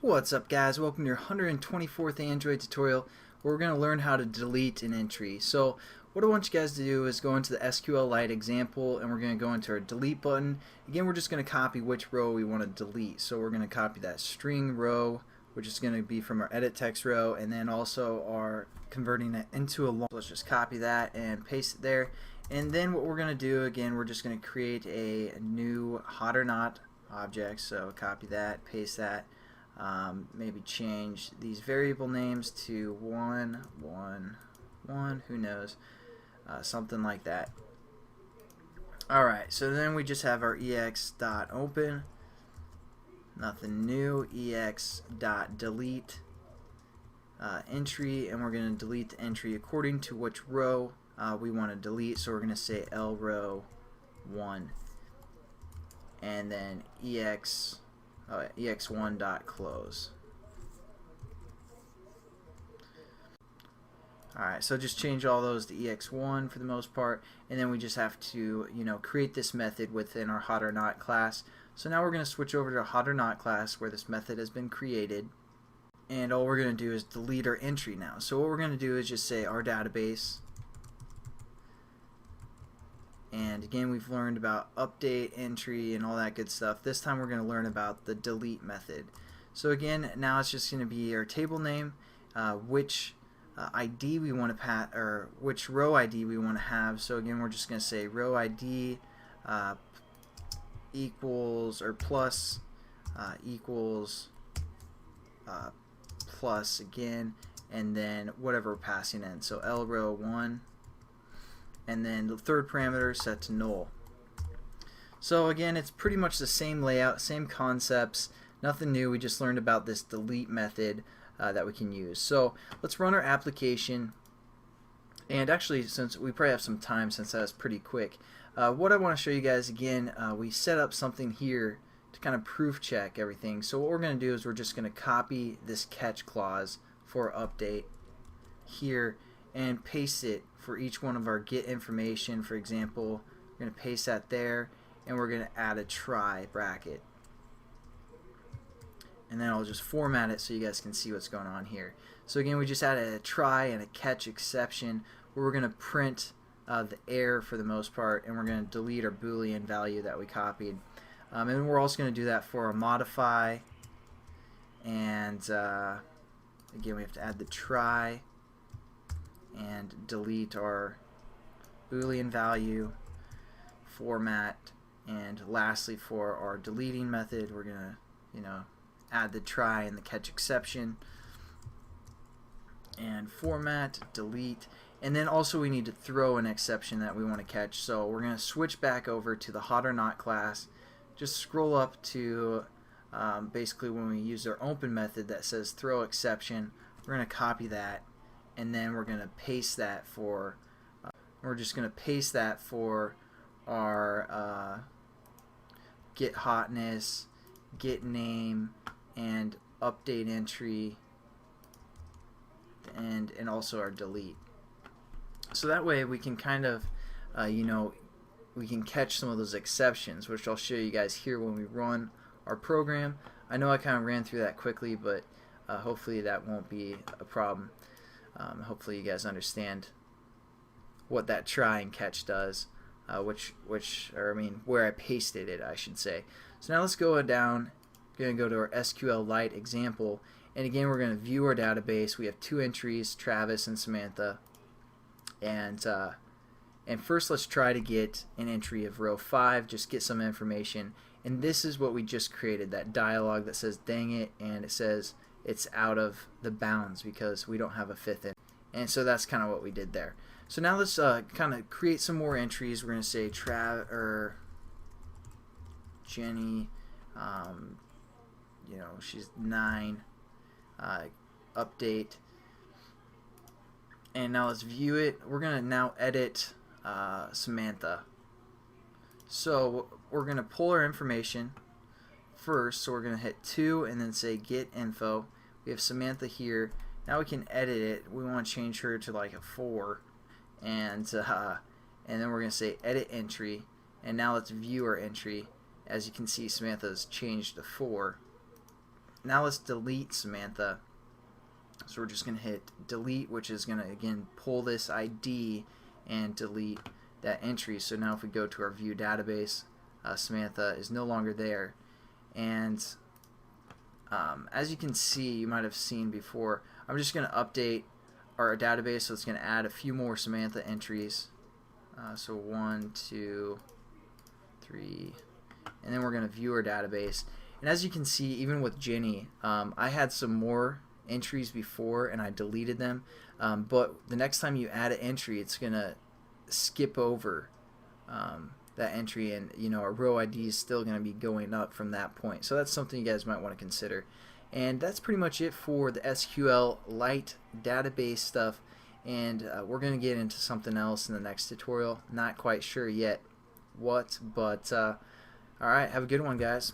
What's up, guys? Welcome to your 124th Android tutorial where we're going to learn how to delete an entry. So what I want you guys to do is go into the SQLite example and we're going to go into our delete button. Again, we're just going to copy which row we want to delete. So we're going to copy that string row, which is going to be from our edit text row, and then also our converting it into a long. Let's just copy that and paste it there. And then what we're going to do, again, we're just going to create a new hot or not object. So copy that, paste that. Maybe change these variable names to 1, 1, 1, who knows, something like that. Alright, so then we just have our ex.open, nothing new, ex.delete entry, and we're going to delete the entry according to which row we want to delete. So we're going to say L row 1, and then ex1.close. Alright, so just change all those to ex1 for the most part, and then we just have to, create this method within our hot or not class. So now we're going to switch over to our hot or not class where this method has been created, and all we're going to do is delete our entry now. So what we're going to do is just say our database. And again, we've learned about update, entry, and all that good stuff. This time we're going to learn about the delete method. So again, now it's just going to be our table name, which ID we want to or which row ID we want to have. So again, we're just going to say row ID equals or plus equals plus again, and then whatever we're passing in. So L row 1. And then the third parameter is set to null. So again, it's pretty much the same layout, same concepts, nothing new. We just learned about this delete method that we can use. So let's run our application. And actually, since we probably have some time, since that was pretty quick, what I want to show you guys again, we set up something here to kind of proof check everything. So what we're going to do is we're just going to copy this catch clause for update here and paste it for each one of our get information. For example, we're going to paste that there, and we're going to add a try bracket, and then I'll just format it so you guys can see what's going on here. So again, we just added a try and a catch exception where we're going to print the error for the most part, and we're going to delete our Boolean value that we copied. And then we're also going to do that for our modify, and again, we have to add the try and delete our Boolean value, format, and lastly for our deleting method, we're gonna add the try and the catch exception, and format, delete, and then also we need to throw an exception that we want to catch. So we're gonna switch back over to the hot or not class, just scroll up to basically when we use our open method that says throw exception. We're gonna copy that, and then we're going to paste that for our get hotness, get name, and update entry, and also our delete. So that way we can kind of we can catch some of those exceptions, which I'll show you guys here when we run our program. I know I kind of ran through that quickly, but hopefully that won't be a problem. Hopefully you guys understand what that try and catch does, where I pasted it, I should say. So now let's go down. We're going to go to our SQLite example, and again we're going to view our database. We have two entries, Travis and Samantha, and first let's try to get an entry of row 5, just get some information. And this is what we just created, that dialog that says dang it, and it says it's out of the bounds because we don't have a fifth in. And so that's kind of what we did there. So now let's kind of create some more entries. We're going to say Jenny, she's 9, update. And now let's view it. We're going to now edit Samantha. So we're going to pull our information first, so we're going to hit 2 and then say get info. We have Samantha here. Now we can edit it. We want to change her to like a 4, and then we're going to say edit entry, and now let's view our entry. As you can see, Samantha's changed to 4. now let's delete Samantha. So we're just going to hit delete, which is going to, again, pull this ID and delete that entry. So now if we go to our view database, Samantha is no longer there. And as you can see, you might have seen before, I'm just going to update our database. So it's going to add a few more Samantha entries. So 1, 2, 3, and then we're going to view our database. And as you can see, even with Jenny, I had some more entries before and I deleted them, but the next time you add an entry, it's going to skip over that entry, and our row ID is still going to be going up from that point. So that's something you guys might want to consider. And that's pretty much it for the SQLite database stuff. And we're going to get into something else in the next tutorial. Not quite sure yet what, but alright, have a good one, guys.